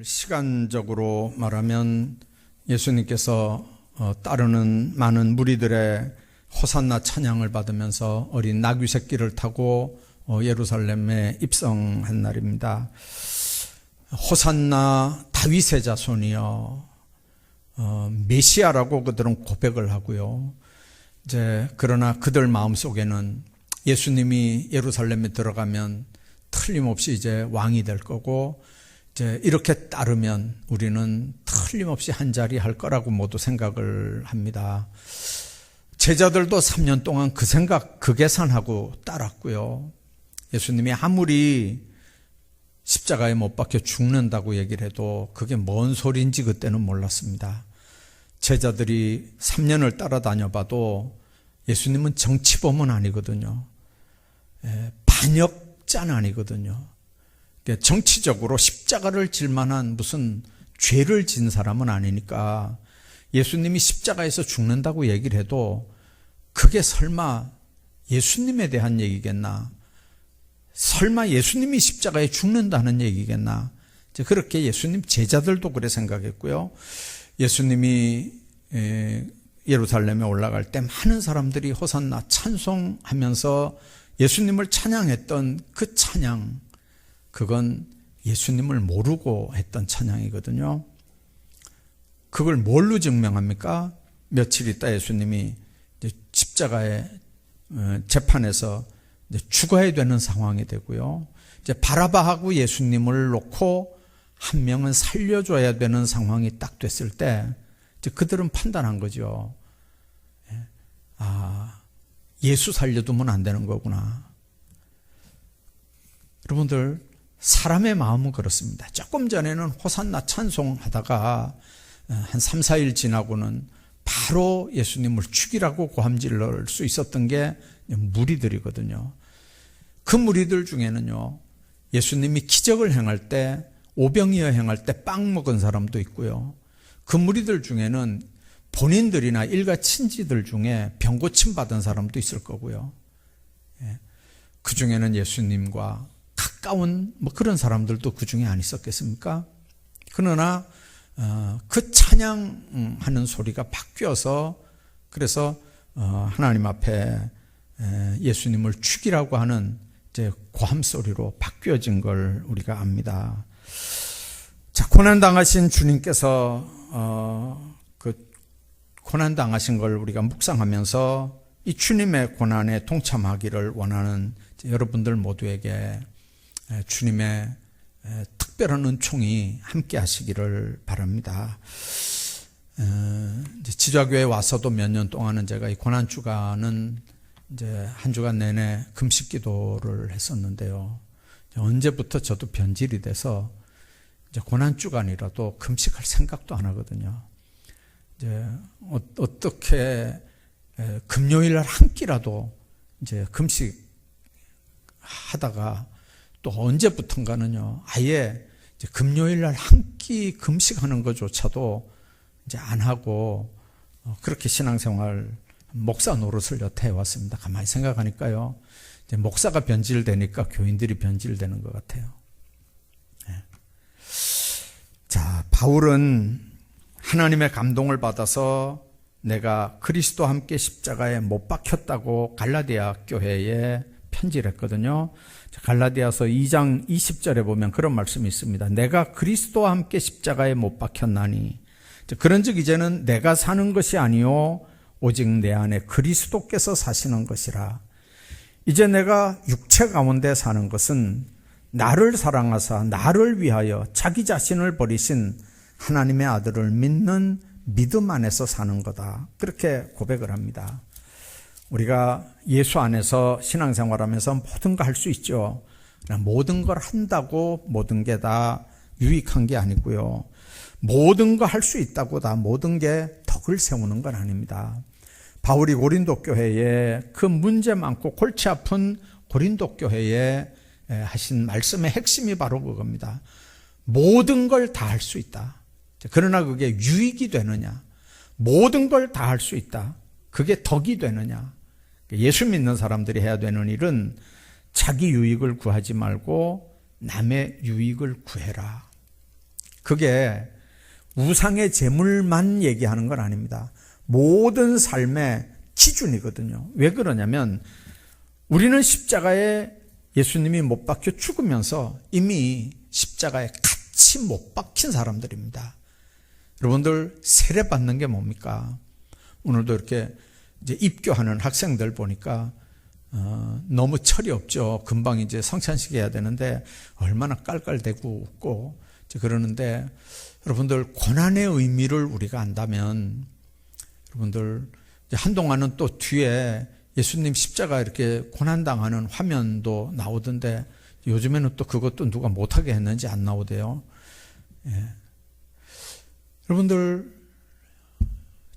시간적으로 말하면 예수님께서 따르는 많은 무리들의 호산나 찬양을 받으면서 어린 나귀 새끼를 타고 예루살렘에 입성한 날입니다. 호산나 다윗의 자손이여, 메시아라고 그들은 고백을 하고요. 그러나 그들 마음속에는 예수님이 예루살렘에 들어가면 틀림없이 이제 왕이 될 거고, 이렇게 따르면 우리는 틀림없이 한 자리 할 거라고 모두 생각을 합니다. 제자들도 3년 동안 그 생각, 그 계산하고 따랐고요. 예수님이 아무리 십자가에 못 박혀 죽는다고 얘기를 해도 그게 뭔 소리인지 그때는 몰랐습니다. 제자들이 3년을 따라다녀 봐도 예수님은 정치범은 아니거든요. 반역자는 아니거든요. 정치적으로 십자가를 질 만한 무슨 죄를 진 사람은 아니니까 예수님이 십자가에서 죽는다고 얘기를 해도 그게 설마 예수님에 대한 얘기겠나? 설마 예수님이 십자가에 죽는다는 얘기겠나? 그렇게 예수님 제자들도 그래 생각했고요. 예수님이 예루살렘에 올라갈 때 많은 사람들이 호산나 찬송하면서 예수님을 찬양했던 그 찬양, 그건 예수님을 모르고 했던 찬양이거든요. 그걸 뭘로 증명합니까? 며칠 있다 예수님이 십자가에 재판에서 죽어야 되는 상황이 되고요. 바라바하고 예수님을 놓고 한 명은 살려줘야 되는 상황이 딱 됐을 때 그들은 판단한 거죠. 예수 살려두면 안 되는 거구나. 여러분들, 사람의 마음은 그렇습니다. 조금 전에는 호산나 찬송하다가 한 3, 4일 지나고는 바로 예수님을 죽이라고 고함질를 수 있었던 게 무리들이거든요. 그 무리들 중에는요, 예수님이 기적을 행할 때, 오병이어 행할 때 빵 먹은 사람도 있고요. 그 무리들 중에는 본인들이나 일가 친지들 중에 병 고침 받은 사람도 있을 거고요. 그 중에는 예수님과 가까운 그런 사람들도 그 중에 안 있었겠습니까? 그러나 그 찬양하는 소리가 바뀌어서 그래서 하나님 앞에 예수님을 죽이라고 하는 고함 소리로 바뀌어진 걸 우리가 압니다. 자, 고난 당하신 주님께서 그 고난 당하신 걸 우리가 묵상하면서 이 주님의 고난에 동참하기를 원하는 여러분들 모두에게 주님의 특별한 은총이 함께 하시기를 바랍니다. 지좌교회에 와서도 몇 년 동안은 제가 이 고난주간은 한 주간 내내 금식 기도를 했었는데요. 언제부터 저도 변질이 돼서 고난주간이라도 금식할 생각도 안 하거든요. 어떻게 금요일 날 한 끼라도 금식 하다가 또 언제부턴가는요, 아예 금요일 날 한 끼 금식하는 것조차도 안 하고 그렇게 신앙생활, 목사 노릇을 여태 해왔습니다. 가만히 생각하니까요, 목사가 변질되니까 교인들이 변질되는 것 같아요. 자, 바울은 하나님의 감동을 받아서 내가 그리스도와 함께 십자가에 못 박혔다고 갈라디아 교회에 편지를 했거든요. 갈라디아서 2장 20절에 보면 그런 말씀이 있습니다. 내가 그리스도와 함께 십자가에 못 박혔나니, 그런즉 이제는 내가 사는 것이 아니요 오직 내 안에 그리스도께서 사시는 것이라. 이제 내가 육체 가운데 사는 것은 나를 사랑하사 나를 위하여 자기 자신을 버리신 하나님의 아들을 믿는 믿음 안에서 사는 거다. 그렇게 고백을 합니다. 우리가 예수 안에서 신앙생활하면서 모든 거 할 수 있죠. 모든 걸 한다고 모든 게 다 유익한 게 아니고요. 모든 거 할 수 있다고 다 모든 게 덕을 세우는 건 아닙니다. 바울이 고린도 교회에 그 문제 많고 골치 아픈 고린도 교회에 하신 말씀의 핵심이 바로 그겁니다. 모든 걸 다 할 수 있다. 그러나 그게 유익이 되느냐? 모든 걸 다 할 수 있다. 그게 덕이 되느냐? 예수 믿는 사람들이 해야 되는 일은 자기 유익을 구하지 말고 남의 유익을 구해라. 그게 우상의 제물만 얘기하는 건 아닙니다. 모든 삶의 기준이거든요. 왜 그러냐면 우리는 십자가에 예수님이 못 박혀 죽으면서 이미 십자가에 같이 못 박힌 사람들입니다. 여러분들 세례 받는 게 뭡니까? 오늘도 이렇게 이제 입교하는 학생들 보니까 너무 철이 없죠. 금방 이제 성찬식 해야 되는데 얼마나 깔깔대고 웃고 그러는데, 여러분들 고난의 의미를 우리가 안다면, 여러분들 한동안은 또 뒤에 예수님 십자가 이렇게 고난당하는 화면도 나오던데 요즘에는 또 그것도 누가 못하게 했는지 안 나오대요. 예. 여러분들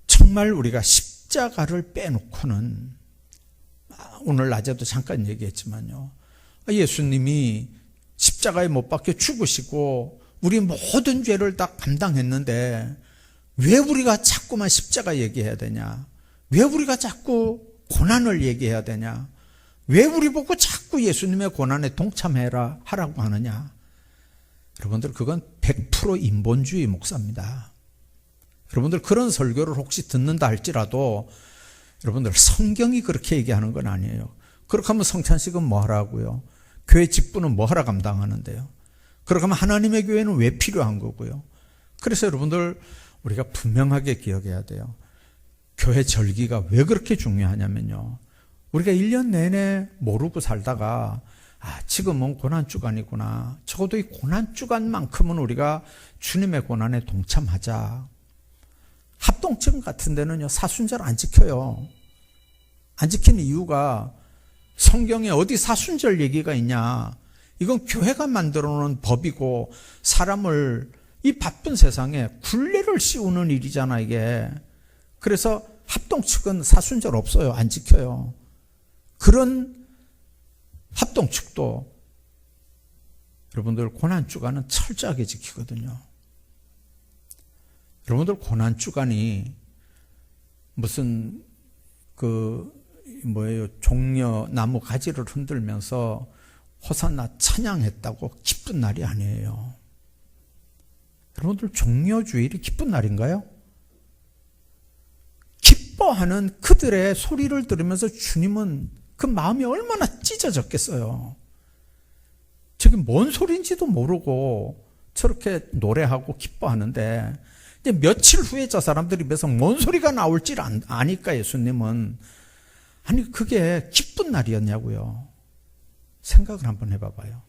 정말 우리가 십자가를 빼놓고는, 오늘 낮에도 잠깐 얘기했지만요, 예수님이 십자가에 못 박혀 죽으시고 우리 모든 죄를 다 감당했는데 왜 우리가 자꾸만 십자가 얘기해야 되냐? 왜 우리가 자꾸 고난을 얘기해야 되냐? 왜 우리 보고 자꾸 예수님의 고난에 동참해라 하라고 하느냐? 여러분들 그건 100% 인본주의 목사입니다. 여러분들 그런 설교를 혹시 듣는다 할지라도 여러분들 성경이 그렇게 얘기하는 건 아니에요. 그렇게 하면 성찬식은 뭐 하라고요? 교회 직분은 뭐 하라 감당하는데요? 그렇게 하면 하나님의 교회는 왜 필요한 거고요? 그래서 여러분들 우리가 분명하게 기억해야 돼요. 교회 절기가 왜 그렇게 중요하냐면요, 우리가 1년 내내 모르고 살다가 지금은 고난주간이구나, 적어도 이 고난주간만큼은 우리가 주님의 고난에 동참하자. 합동증 같은 데는요 사순절 안 지켜요. 안 지키는 이유가 성경에 어디 사순절 얘기가 있냐? 이건 교회가 만들어 놓은 법이고 사람을 이 바쁜 세상에 굴레를 씌우는 일이잖아 이게. 그래서 합동측은 사순절 없어요. 안 지켜요. 그런 합동측도 여러분들 고난주간은 철저하게 지키거든요. 여러분들 고난주간이 무슨 종려 나무 가지를 흔들면서 호산나 찬양했다고 기쁜 날이 아니에요. 여러분들 종려주일이 기쁜 날인가요? 기뻐하는 그들의 소리를 들으면서 주님은 그 마음이 얼마나 찢어졌겠어요. 저게 뭔 소리인지도 모르고 저렇게 노래하고 기뻐하는데, 이제 며칠 후에 저 사람들 입에서 뭔 소리가 나올지 아니까 예수님은, 아니 그게 기쁜 날이었냐고요. 생각을 한번 해봐봐요.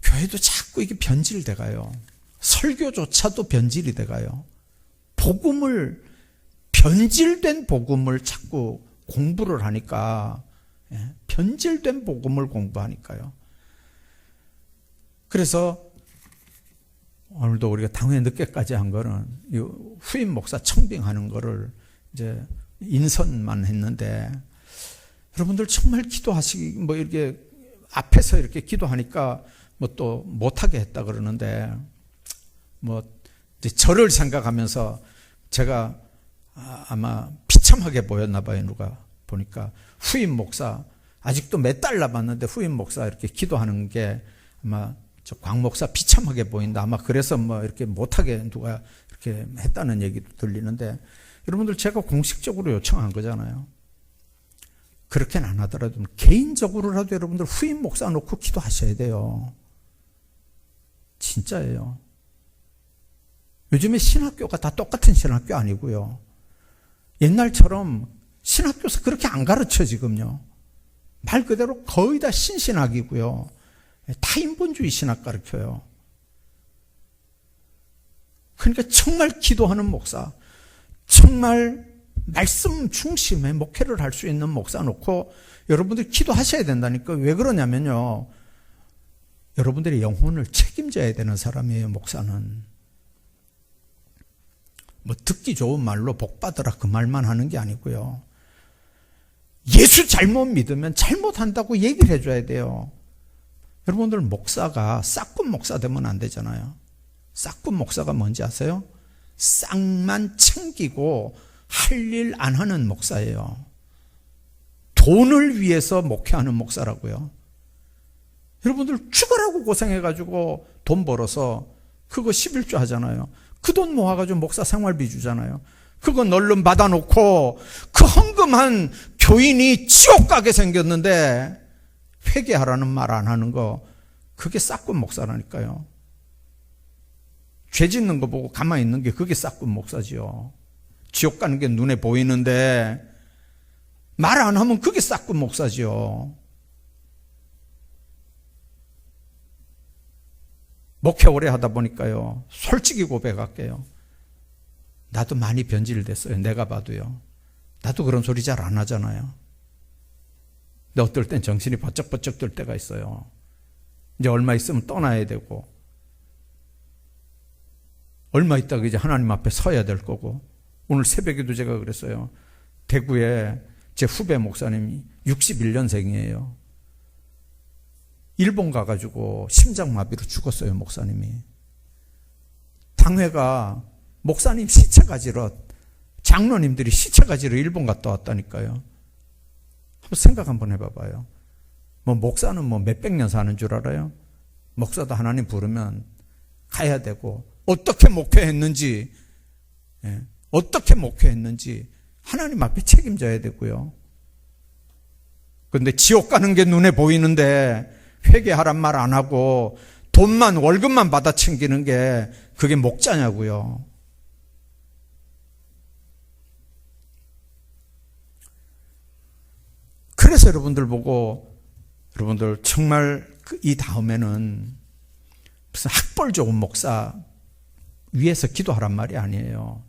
교회도 자꾸 이게 변질돼 가요. 설교조차도 변질이 돼 가요. 변질된 복음을 자꾸 공부를 하니까, 변질된 복음을 공부하니까요. 그래서 오늘도 우리가 당회 늦게까지 한 거는 후임 목사 청빙하는 거를 이제 인선만 했는데, 여러분들 정말 기도하시기 이렇게 앞에서 이렇게 기도하니까 또 못하게 했다 그러는데, 이제 저를 생각하면서 제가 아마 비참하게 보였나 봐요. 누가 보니까 후임 목사 아직도 몇 달 남았는데 후임 목사 이렇게 기도하는 게 아마 저 광 목사 비참하게 보인다. 아마 그래서 이렇게 못하게 누가 이렇게 했다는 얘기도 들리는데, 여러분들 제가 공식적으로 요청한 거잖아요. 그렇게는 안 하더라도 개인적으로라도 여러분들 후임 목사 놓고 기도하셔야 돼요. 진짜예요. 요즘에 신학교가 다 똑같은 신학교 아니고요. 옛날처럼 신학교에서 그렇게 안 가르쳐 지금요. 말 그대로 거의 다 신신학이고요. 다 인본주의 신학 가르쳐요. 그러니까 정말 기도하는 목사, 정말 말씀 중심의 목회를 할 수 있는 목사 놓고 여러분들 기도하셔야 된다니까. 왜 그러냐면요, 여러분들의 영혼을 책임져야 되는 사람이에요. 목사는 듣기 좋은 말로 복 받으라 그 말만 하는 게 아니고요, 예수 잘못 믿으면 잘못한다고 얘기를 해줘야 돼요. 여러분들 목사가 싹군 목사 되면 안 되잖아요. 싹군 목사가 뭔지 아세요? 싹만 챙기고 할 일 안 하는 목사예요. 돈을 위해서 목회하는 목사라고요. 여러분들 죽으라고 고생해가지고 돈 벌어서 그거 11조 하잖아요. 그 돈 모아가지고 목사 생활비 주잖아요. 그거 널름 받아놓고 그 헌금한 교인이 지옥 가게 생겼는데 회개하라는 말 안 하는 거, 그게 싹군 목사라니까요. 죄 짓는 거 보고 가만히 있는 게 그게 싹군 목사지요. 지옥 가는 게 눈에 보이는데 말 안 하면 그게 싹군 목사지요. 목회 오래 하다 보니까요, 솔직히 고백할게요. 나도 많이 변질됐어요. 내가 봐도요. 나도 그런 소리 잘 안 하잖아요. 근데 어떨 땐 정신이 번쩍번쩍 들 때가 있어요. 이제 얼마 있으면 떠나야 되고, 얼마 있다가 이제 하나님 앞에 서야 될 거고. 오늘 새벽에도 제가 그랬어요. 대구에 제 후배 목사님이 61년생이에요. 일본 가가지고 심장마비로 죽었어요, 목사님이. 당회가 목사님 시체 가지러, 장로님들이 시체 가지러 일본 갔다 왔다니까요. 한번 생각 한번 해봐봐요. 뭐 목사는 뭐 몇백 년 사는 줄 알아요? 목사도 하나님 부르면 가야 되고, 어떻게 목회했는지, 어떻게 목회했는지 하나님 앞에 책임져야 되고요. 그런데 지옥 가는 게 눈에 보이는데 회개하란 말 안 하고 돈만, 월급만 받아 챙기는 게 그게 목자냐고요. 그래서 여러분들 보고, 여러분들 정말 이 다음에는 무슨 학벌 좋은 목사 위해서 기도하란 말이 아니에요.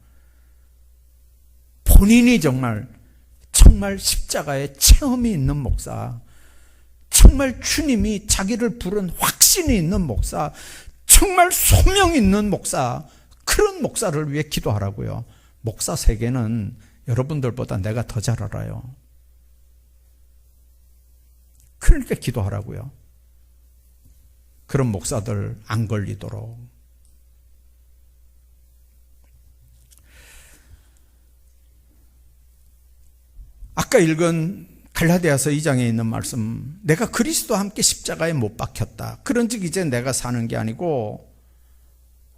본인이 정말 십자가에 체험이 있는 목사, 정말 주님이 자기를 부른 확신이 있는 목사, 정말 소명 있는 목사, 그런 목사를 위해 기도하라고요. 목사 세계는 여러분들보다 내가 더 잘 알아요. 그러니까 기도하라고요. 그런 목사들 안 걸리도록. 아까 읽은 갈라디아서 2장에 있는 말씀, 내가 그리스도와 함께 십자가에 못 박혔다. 그런즉 이제 내가 사는 게 아니고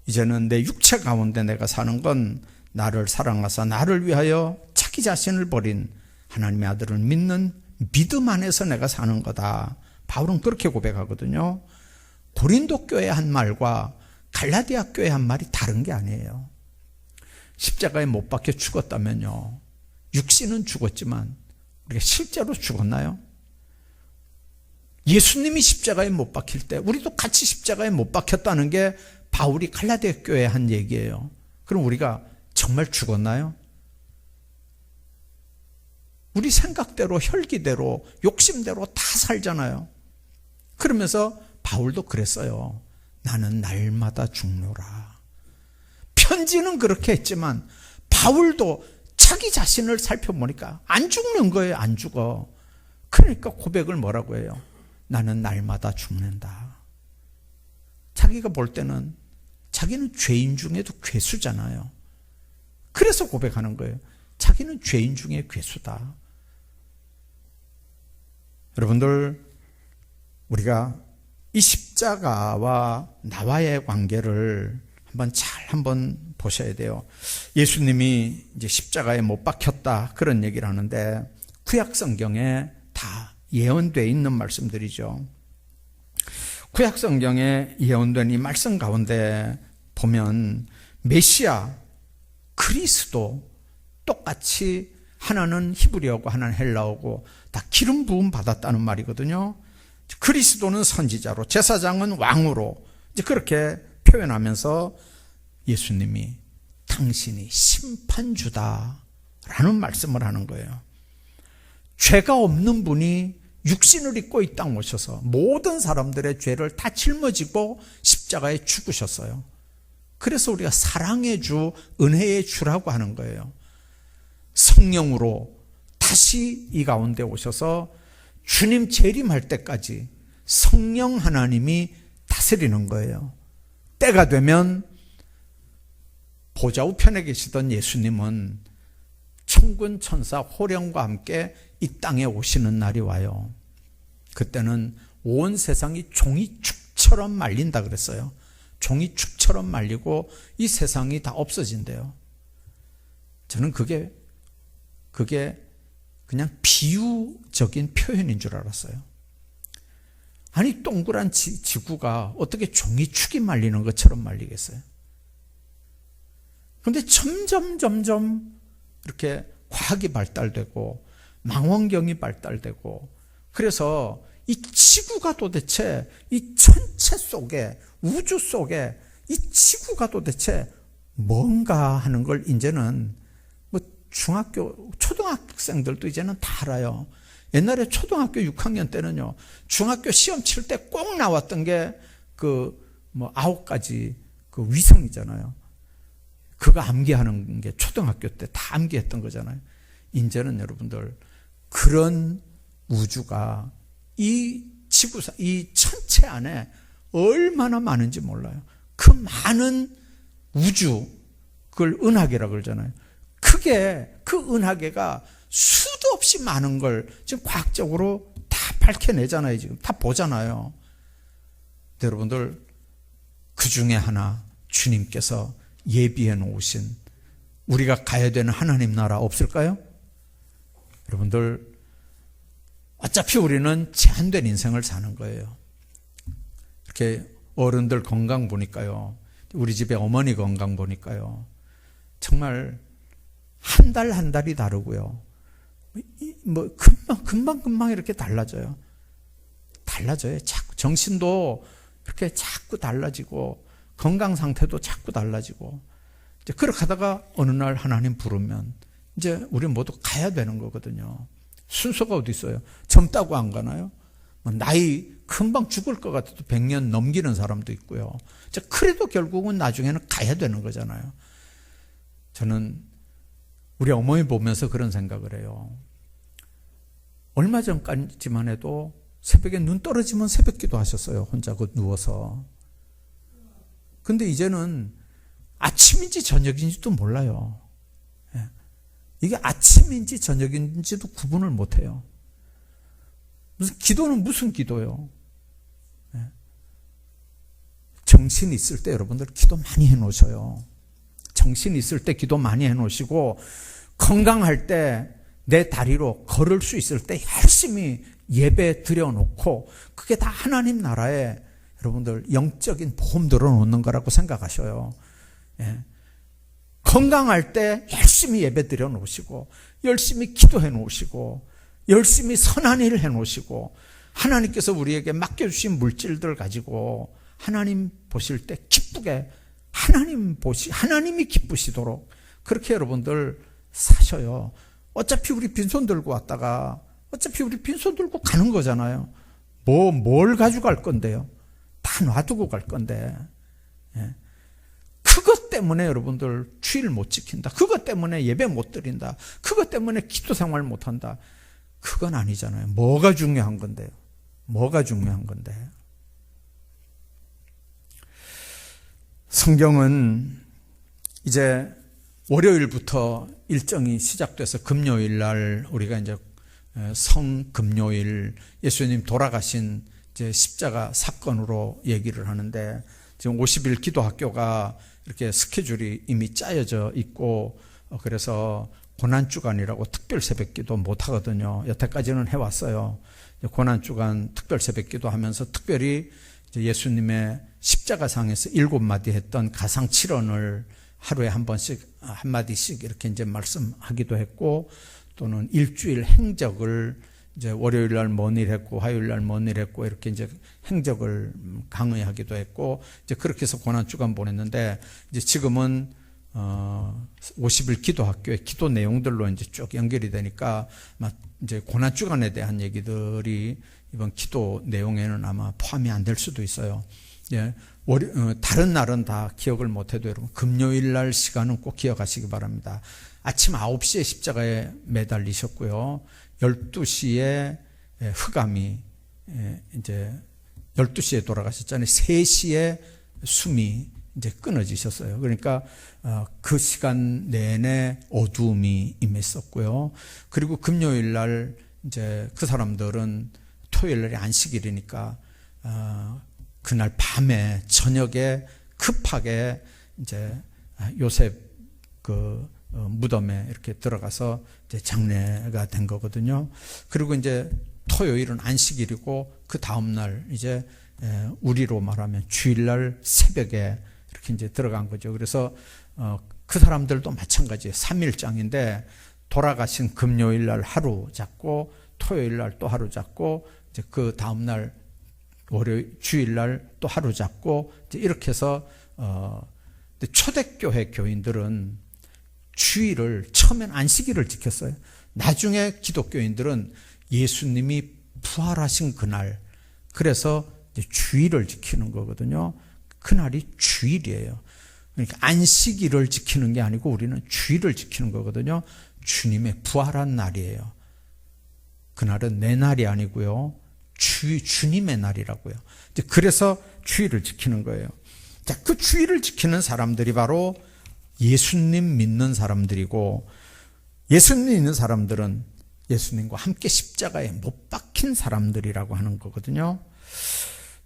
이제는 내 육체 가운데 내가 사는 건 나를 사랑하사 나를 위하여 자기 자신을 버린 하나님의 아들을 믿는 믿음 안에서 내가 사는 거다. 바울은 그렇게 고백하거든요. 고린도 교회 한 말과 갈라디아 교회 한 말이 다른 게 아니에요. 십자가에 못 박혀 죽었다면요, 육신은 죽었지만 우리가 실제로 죽었나요? 예수님이 십자가에 못 박힐 때 우리도 같이 십자가에 못 박혔다는 게 바울이 갈라디아 교회에 한 얘기예요. 그럼 우리가 정말 죽었나요? 우리 생각대로, 혈기대로, 욕심대로 다 살잖아요. 그러면서 바울도 그랬어요. 나는 날마다 죽노라. 편지는 그렇게 했지만 바울도 자기 자신을 살펴보니까 안 죽는 거예요. 안 죽어. 그러니까 고백을 뭐라고 해요? 나는 날마다 죽는다. 자기가 볼 때는 자기는 죄인 중에도 괴수잖아요. 그래서 고백하는 거예요. 자기는 죄인 중에 괴수다. 여러분들, 우리가 이 십자가와 나와의 관계를 한번 보셔야 돼요. 예수님이 이제 십자가에 못 박혔다, 그런 얘기를 하는데 구약 성경에 다 예언되어 있는 말씀들이죠. 구약 성경에 예언된 이 말씀 가운데 보면 메시아, 그리스도 똑같이 하나는 히브리어고 하나는 헬라어고 다 기름 부음 받았다는 말이거든요. 그리스도는 선지자로, 제사장은 왕으로, 이제 그렇게 표현하면서 예수님이 당신이 심판주다라는 말씀을 하는 거예요. 죄가 없는 분이 육신을 입고 이 땅 오셔서 모든 사람들의 죄를 다 짊어지고 십자가에 죽으셨어요. 그래서 우리가 사랑의 주, 은혜의 주라고 하는 거예요. 성령으로 다시 이 가운데 오셔서 주님 재림할 때까지 성령 하나님이 다스리는 거예요. 때가 되면 보좌 우편에 계시던 예수님은 천군 천사 호령과 함께 이 땅에 오시는 날이 와요. 그때는 온 세상이 종이축처럼 말린다 그랬어요. 종이축처럼 말리고 이 세상이 다 없어진대요. 저는 그게 그냥 비유적인 표현인 줄 알았어요. 아니, 동그란 지구가 어떻게 종이축이 말리는 것처럼 말리겠어요? 그런데 점점 이렇게 과학이 발달되고 망원경이 발달되고, 그래서 이 지구가 도대체 이 천체 속에, 우주 속에 이 지구가 도대체 뭔가 하는 걸 이제는 뭐 초등학생들도 이제는 다 알아요. 옛날에 초등학교 6학년 때는요, 중학교 시험 칠 때 꼭 나왔던 게 9가지 그 위성이잖아요. 그거 암기하는 게 초등학교 때 다 암기했던 거잖아요. 이제는 여러분들, 그런 우주가 이 지구상, 이 천체 안에 얼마나 많은지 몰라요. 그 많은 우주, 그걸 은하계라고 그러잖아요. 그게, 그 은하계가 수도 없이 많은 걸 지금 과학적으로 다 밝혀내잖아요. 지금 다 보잖아요. 여러분들, 그 중에 하나 주님께서 예비해 놓으신, 우리가 가야 되는 하나님 나라 없을까요? 여러분들, 어차피 우리는 제한된 인생을 사는 거예요. 이렇게 어른들 건강 보니까요, 우리 집에 어머니 건강 보니까요, 정말 한 달 한 달이 다르고요, 뭐 금방 이렇게 달라져요. 자꾸 정신도 이렇게 자꾸 달라지고, 건강 상태도 자꾸 달라지고, 이제 그렇게 하다가 어느 날 하나님 부르면 이제 우리 모두 가야 되는 거거든요. 순서가 어디 있어요? 젊다고 안 가나요? 나이 금방 죽을 것 같아도 100년 넘기는 사람도 있고요. 그래도 결국은 나중에는 가야 되는 거잖아요. 저는 우리 어머니 보면서 그런 생각을 해요. 얼마 전까지만 해도 새벽에 눈 떨어지면 새벽 기도 하셨어요. 혼자 누워서. 근데 이제는 아침인지 저녁인지도 몰라요. 이게 아침인지 저녁인지도 구분을 못해요. 무슨 기도는 무슨 기도요? 정신 있을 때 여러분들 기도 많이 해놓으셔요. 정신 있을 때 기도 많이 해놓으시고, 건강할 때 내 다리로 걸을 수 있을 때 열심히 예배 드려놓고, 그게 다 하나님 나라에 여러분들 영적인 보험 들어놓는 거라고 생각하셔요. 건강할 때 열심히 예배 드려 놓으시고, 열심히 기도해 놓으시고, 열심히 선한 일을 해 놓으시고, 하나님께서 우리에게 맡겨주신 물질들 가지고 하나님 보실 때 기쁘게, 하나님이 기쁘시도록 그렇게 여러분들 사셔요. 어차피 우리 빈손 들고 왔다가, 어차피 우리 빈손 들고 가는 거잖아요. 뭘 가져갈 건데요? 다 놔두고 갈 건데. 그것 때문에 여러분들 주일 못 지킨다, 그것 때문에 예배 못 드린다, 그것 때문에 기도 생활 못 한다, 그건 아니잖아요. 뭐가 중요한 건데요? 뭐가 중요한 건데? 성경은 이제 월요일부터 일정이 시작돼서 금요일 날 우리가 이제 성금요일, 예수님 돌아가신 이제 십자가 사건으로 얘기를 하는데, 지금 50일 기도학교가 이렇게 스케줄이 이미 짜여져 있고, 그래서 고난주간이라고 특별 새벽기도 못 하거든요. 여태까지는 해왔어요. 고난주간 특별 새벽기도 하면서 특별히 예수님의 십자가상에서 7마디 했던 가상 7언을 하루에 한 번씩, 한 마디씩 이렇게 이제 말씀하기도 했고, 또는 일주일 행적을 이제 월요일 날 뭔 일 했고, 화요일 날 뭔 일 했고, 이렇게 이제 행적을 강의하기도 했고, 이제 그렇게 해서 고난주간 보냈는데, 이제 지금은 50일 기도학교의 기도 내용들로 이제 쭉 연결이 되니까, 이제 고난주간에 대한 얘기들이 이번 기도 내용에는 아마 포함이 안 될 수도 있어요. 예, 다른 날은 다 기억을 못해도 여러분, 금요일 날 시간은 꼭 기억하시기 바랍니다. 아침 9시에 십자가에 매달리셨고요. 12시에 흑암이, 이제 12시에 돌아가셨잖아요. 3시에 숨이 이제 끊어지셨어요. 그러니까 그 시간 내내 어두움이 임했었고요. 그리고 금요일 날 이제 그 사람들은 토요일 날이 안식일이니까 그날 밤에 저녁에 급하게 이제 요셉 그 무덤에 이렇게 들어가서 이제 장례가 된 거거든요. 그리고 이제 토요일은 안식일이고 그 다음 날 이제 우리로 말하면 주일날 새벽에 이렇게 이제 들어간 거죠. 그래서 그 사람들도 마찬가지예요. 3일장인데 돌아가신 금요일 날 하루 잡고 토요일 날 또 하루 잡고 이제 그 다음 날 월요일 주일 날 또 하루 잡고 이제 이렇게 해서 초대교회 교인들은 주일을 처음엔 안식일을 지켰어요. 나중에 기독교인들은 예수님이 부활하신 그날, 그래서 이제 주일을 지키는 거거든요. 그날이 주일이에요. 그러니까 안식일을 지키는 게 아니고 우리는 주일을 지키는 거거든요. 주님의 부활한 날이에요. 그날은 내 날이 아니고요. 주님의 날이라고요. 그래서 주일을 지키는 거예요. 자, 그 주일을 지키는 사람들이 바로 예수님 믿는 사람들이고, 예수님 믿는 사람들은 예수님과 함께 십자가에 못 박힌 사람들이라고 하는 거거든요.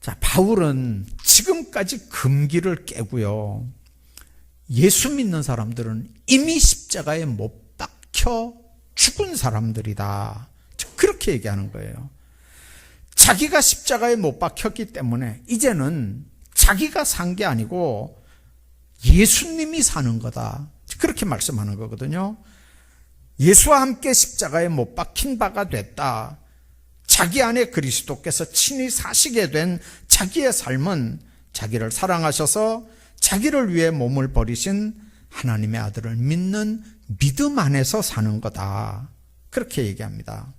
자, 바울은 지금까지 금기를 깨고요. 예수 믿는 사람들은 이미 십자가에 못 박혀 죽은 사람들이다. 그렇게 얘기하는 거예요. 자기가 십자가에 못 박혔기 때문에 이제는 자기가 산 게 아니고 예수님이 사는 거다. 그렇게 말씀하는 거거든요. 예수와 함께 십자가에 못 박힌 바가 됐다. 자기 안에 그리스도께서 친히 사시게 된 자기의 삶은 자기를 사랑하셔서 자기를 위해 몸을 버리신 하나님의 아들을 믿는 믿음 안에서 사는 거다. 그렇게 얘기합니다.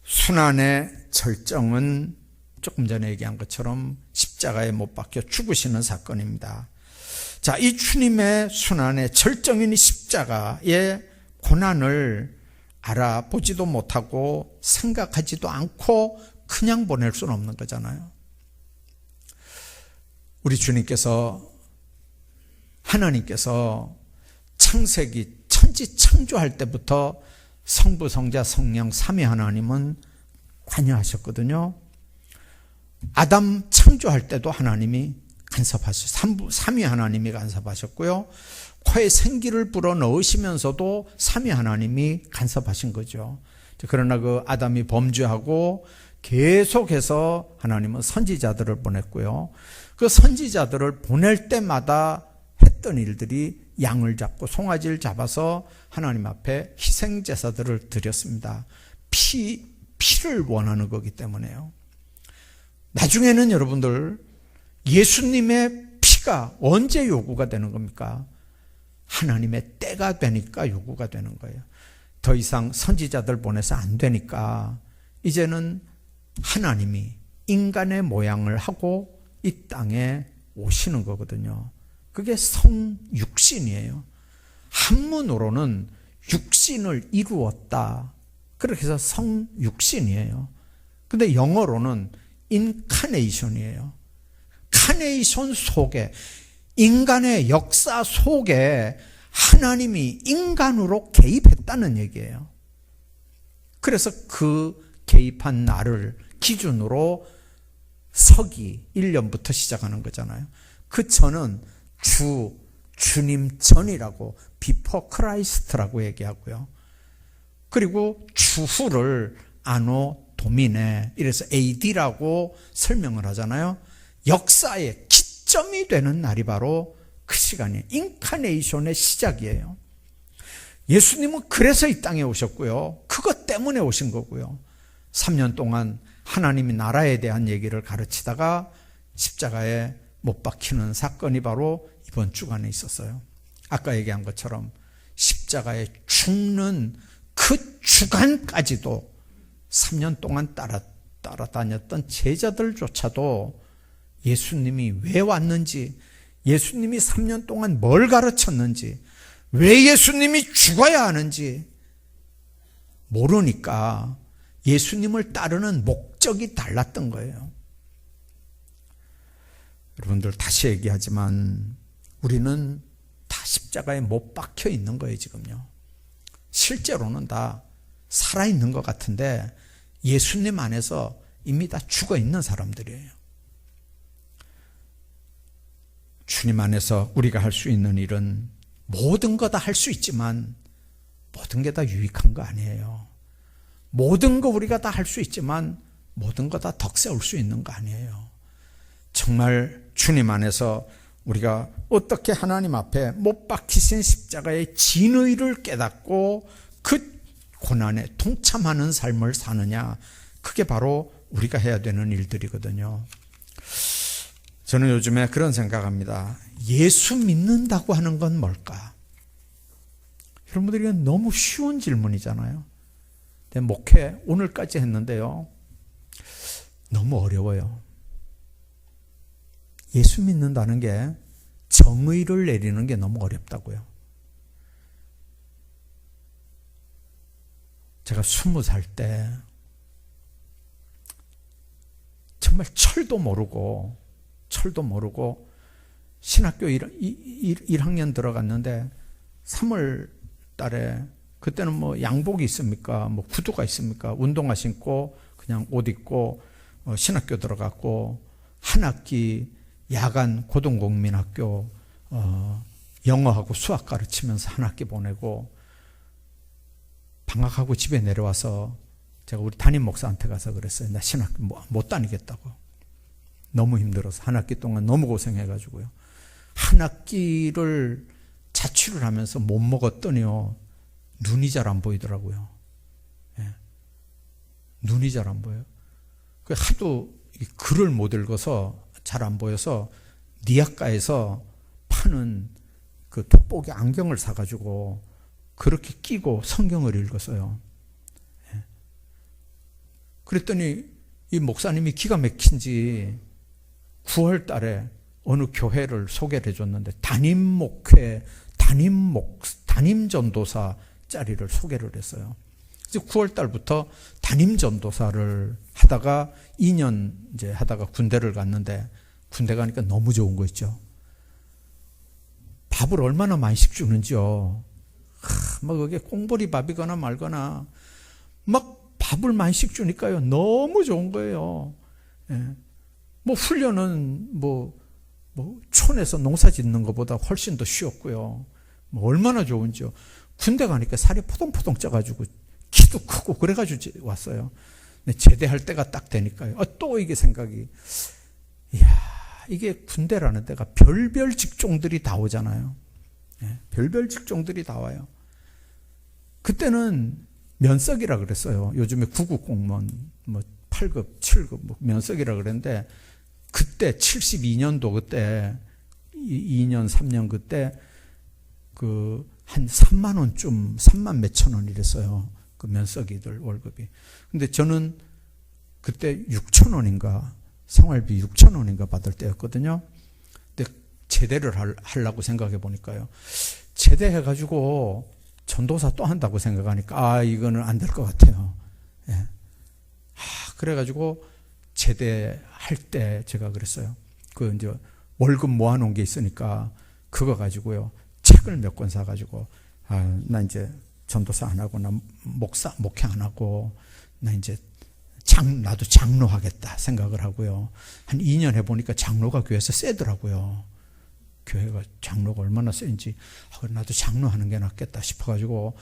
순환의 절정은 조금 전에 얘기한 것처럼 십자가에 못 박혀 죽으시는 사건입니다. 자, 이 주님의 순환의 절정인 이 십자가의 고난을 알아보지도 못하고 생각하지도 않고 그냥 보낼 수는 없는 거잖아요. 우리 주님께서, 하나님께서 창세기 천지 창조할 때부터 성부, 성자, 성령 삼위 하나님은 관여하셨거든요. 아담 창조할 때도 하나님이 간섭하셨어요. 삼위 하나님이 간섭하셨고요. 코에 생기를 불어 넣으시면서도 삼위 하나님이 간섭하신 거죠. 그러나 그 아담이 범죄하고 계속해서 하나님은 선지자들을 보냈고요. 그 선지자들을 보낼 때마다 했던 일들이 양을 잡고 송아지를 잡아서 하나님 앞에 희생제사들을 드렸습니다. 피를 원하는 거기 때문에요. 나중에는 여러분들 예수님의 피가 언제 요구가 되는 겁니까? 하나님의 때가 되니까 요구가 되는 거예요. 더 이상 선지자들 보내서 안 되니까 이제는 하나님이 인간의 모양을 하고 이 땅에 오시는 거거든요. 그게 성육신이에요. 한문으로는 육신을 이루었다. 그렇게 해서 성육신이에요. 근데 영어로는 인카네이션이에요. 카네이션 속에, 인간의 역사 속에 하나님이 인간으로 개입했다는 얘기예요. 그래서 그 개입한 날을 기준으로 서기 1년부터 시작하는 거잖아요. 그 전은 주님 전이라고, 비포 크라이스트라고 얘기하고요. 그리고 주후를 아노 도미네, 이래서 AD라고 설명을 하잖아요. 역사의 기점이 되는 날이 바로 그 시간이에요. 인카네이션의 시작이에요. 예수님은 그래서 이 땅에 오셨고요. 그것 때문에 오신 거고요. 3년 동안 하나님이 나라에 대한 얘기를 가르치다가 십자가에 못 박히는 사건이 바로 이번 주간에 있었어요. 아까 얘기한 것처럼 십자가에 죽는 그 주간까지도 3년 동안 따라다녔던 제자들조차도 예수님이 왜 왔는지, 예수님이 3년 동안 뭘 가르쳤는지, 왜 예수님이 죽어야 하는지 모르니까 예수님을 따르는 목적이 달랐던 거예요. 여러분들 다시 얘기하지만 우리는 다 십자가에 못 박혀 있는 거예요, 지금요. 실제로는 다 살아있는 것 같은데 예수님 안에서 이미 다 죽어 있는 사람들이에요. 주님 안에서 우리가 할 수 있는 일은 모든 거 다 할 수 있지만 모든 게 다 유익한 거 아니에요. 모든 거 우리가 다 할 수 있지만 모든 거 다 덕세울 수 있는 거 아니에요. 정말 주님 안에서 우리가 어떻게 하나님 앞에 못 박히신 십자가의 진의를 깨닫고 그 고난에 동참하는 삶을 사느냐, 그게 바로 우리가 해야 되는 일들이거든요. 저는 요즘에 그런 생각합니다. 예수 믿는다고 하는 건 뭘까? 여러분들이 너무 쉬운 질문이잖아요. 목회 오늘까지 했는데요, 너무 어려워요. 예수 믿는다는 게 정의를 내리는 게 너무 어렵다고요. 제가 20살 때 정말 철도 모르고 신학교 1학년 들어갔는데 3월 달에, 그때는 뭐 양복이 있습니까? 뭐 구두가 있습니까? 운동화 신고 그냥 옷 입고 신학교 들어갔고, 한 학기 야간 고등국민학교 영어하고 수학 가르치면서 한 학기 보내고, 방학하고 집에 내려와서 제가 우리 담임 목사한테 가서 그랬어요. 나 신학교 못 다니겠다고. 너무 힘들어서 한 학기 동안 너무 고생해가지고요. 한 학기를 자취를 하면서 못 먹었더니요, 눈이 잘 안 보이더라고요. 예. 눈이 잘 안 보여요. 하도 글을 못 읽어서 잘 안 보여서 니아가에서 파는 그 돋보기 안경을 사가지고 그렇게 끼고 성경을 읽었어요. 예. 그랬더니 이 목사님이 기가 막힌지 9월 달에 어느 교회를 소개를 해줬는데 담임 목회, 담임 전도사 자리를 소개를 했어요. 그래서 9월 달부터 담임 전도사를 하다가 2년 이제 하다가 군대를 갔는데, 군대 가니까 너무 좋은 거 있죠. 밥을 얼마나 많이씩 주는지요. 막 그게 꽁보리 밥이거나 말거나 막 밥을 많이씩 주니까요, 너무 좋은 거예요. 예. 뭐 훈련은 뭐 촌에서 농사 짓는 것보다 훨씬 더 쉬웠고요. 뭐 얼마나 좋은지요. 군대 가니까 살이 포동포동 쪄가지고 키도 크고 그래가지고 왔어요. 근데 제대할 때가 딱 되니까요, 또 이게 생각이, 이야, 이게 군대라는 데가 별별 직종들이 다 오잖아요. 예, 별별 직종들이 다 와요. 그때는 면석이라 그랬어요. 요즘에 9급 공무원, 뭐 8급, 7급 뭐 면석이라 그랬는데, 그때 72년도 그때 2년 3년 그때 그 한 3만 원쯤, 3만 몇천 원 이랬어요. 그 면석이들 월급이. 근데 저는 그때 6천 원인가, 생활비 6천 원인가 받을 때였거든요. 근데 제대를 하려고 생각해 보니까요, 제대해가지고 전도사 또 한다고 생각하니까 이거는 안 될 것 같아요. 예. 그래가지고 제대할 때 제가 그랬어요. 그 이제 월급 모아놓은 게 있으니까 그거 가지고요, 책을 몇 권 사가지고, 나 이제 전도사 안 하고, 나 목회 안 하고, 나 이제 나도 장로하겠다 생각을 하고요. 한 2년 해보니까 장로가 교회에서 세더라고요. 교회가 장로가 얼마나 센지, 나도 장로하는 게 낫겠다 싶어가지고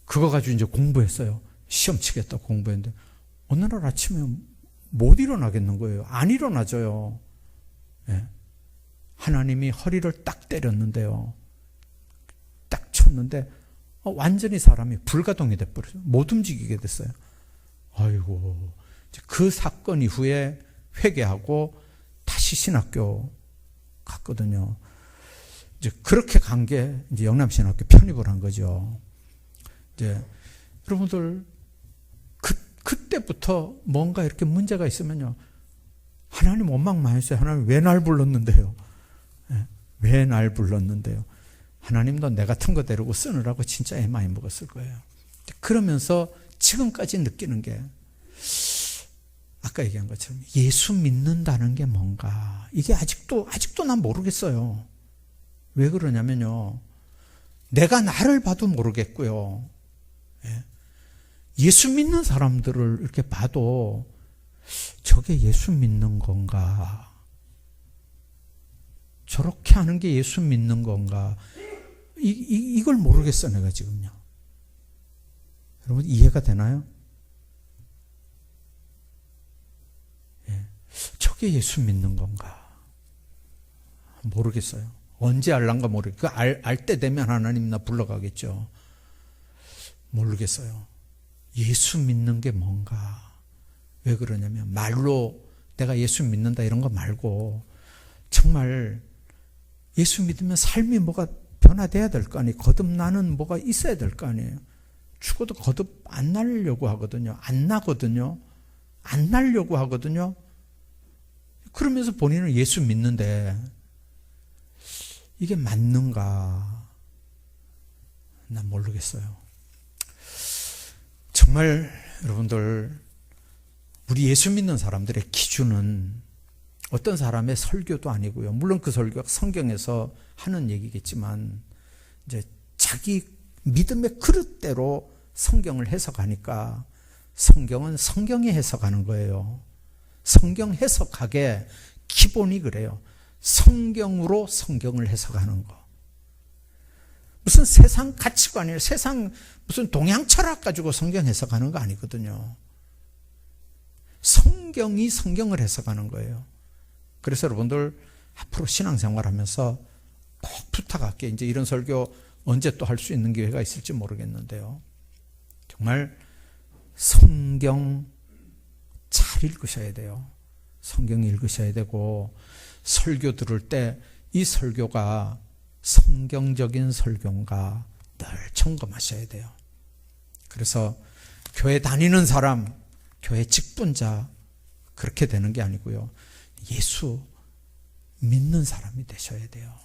그거 가지고 이제 공부했어요. 시험 치겠다고 공부했는데 어느 날 아침에 못 일어나겠는 거예요. 안 일어나져요. 예. 하나님이 허리를 딱 때렸는데요, 딱 쳤는데 완전히 사람이 불가동이 돼버렸어요. 못 움직이게 됐어요. 아이고, 그 사건 이후에 회개하고 다시 신학교 갔거든요. 이제 그렇게 간 게 이제 영남신학교 편입을 한 거죠. 이제 여러분들 그때부터 뭔가 이렇게 문제가 있으면요, 하나님 원망많이 했어요. 하나님 왜 날 불렀는데요? 왜 날 불렀는데요? 하나님도 내 같은 거 데리고 쓰느라고 진짜 애 많이 먹었을 거예요. 그러면서 지금까지 느끼는 게, 아까 얘기한 것처럼 예수 믿는다는 게 뭔가, 이게 아직도 난 모르겠어요. 왜 그러냐면요, 내가 나를 봐도 모르겠고요. 예. 예수 믿는 사람들을 이렇게 봐도 저게 예수 믿는 건가? 저렇게 하는 게 예수 믿는 건가? 이걸 모르겠어, 내가 지금요. 여러분, 이해가 되나요? 예. 저게 예수 믿는 건가? 모르겠어요. 언제 알란가 모르겠어요. 알 때 되면 하나님 나 불러가겠죠. 모르겠어요. 예수 믿는 게 뭔가? 왜 그러냐면 말로 내가 예수 믿는다 이런 거 말고 정말 예수 믿으면 삶이 뭐가 변화돼야 될 거 아니에요. 거듭나는 뭐가 있어야 될 거 아니에요. 죽어도 거듭 안 나려고 하거든요. 안 나거든요. 안 나려고 하거든요. 그러면서 본인은 예수 믿는데 이게 맞는가? 난 모르겠어요. 정말 여러분들, 우리 예수 믿는 사람들의 기준은 어떤 사람의 설교도 아니고요. 물론 그 설교가 성경에서 하는 얘기겠지만 이제 자기 믿음의 그릇대로 성경을 해석하니까 성경은 성경이 해석하는 거예요. 성경 해석학의 기본이 그래요. 성경으로 성경을 해석하는 거. 무슨 세상 가치관이에요. 세상 무슨 동양 철학 가지고 성경 해석하는 거 아니거든요. 성경이 성경을 해석하는 거예요. 그래서 여러분들 앞으로 신앙생활 하면서 꼭 부탁할게요. 이제 이런 설교 언제 또 할 수 있는 기회가 있을지 모르겠는데요. 정말 성경 잘 읽으셔야 돼요. 성경 읽으셔야 되고 설교 들을 때 이 설교가 성경적인 설교인가 늘 점검하셔야 돼요. 그래서 교회 다니는 사람, 교회 직분자 그렇게 되는 게 아니고요. 예수 믿는 사람이 되셔야 돼요.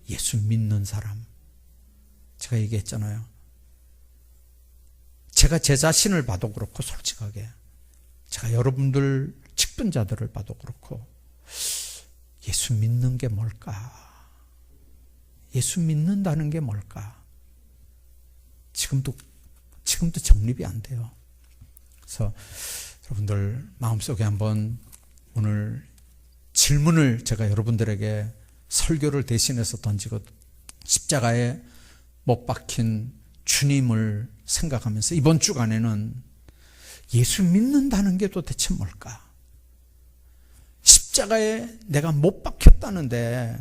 예수 믿는 사람. 제가 얘기했잖아요. 제가 제 자신을 봐도 그렇고 솔직하게 제가 여러분들 직분자들을 봐도 그렇고 예수 믿는 게 뭘까? 예수 믿는다는 게 뭘까? 지금도 정립이 안 돼요. 그래서 여러분들 마음속에 한번 오늘 질문을 제가 여러분들에게 설교를 대신해서 던지고 십자가에 못 박힌 주님을 생각하면서 이번 주간에는 예수 믿는다는 게 도대체 뭘까? 십자가에 내가 못 박혔다는데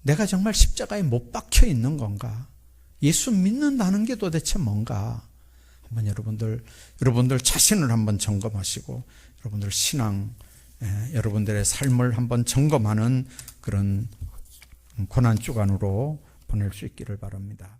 내가 정말 십자가에 못 박혀 있는 건가? 예수 믿는다는 게 도대체 뭔가? 한번 여러분들 자신을 한번 점검하시고 여러분들 신앙, 여러분들의 삶을 한번 점검하는 그런 고난주간으로 보낼 수 있기를 바랍니다.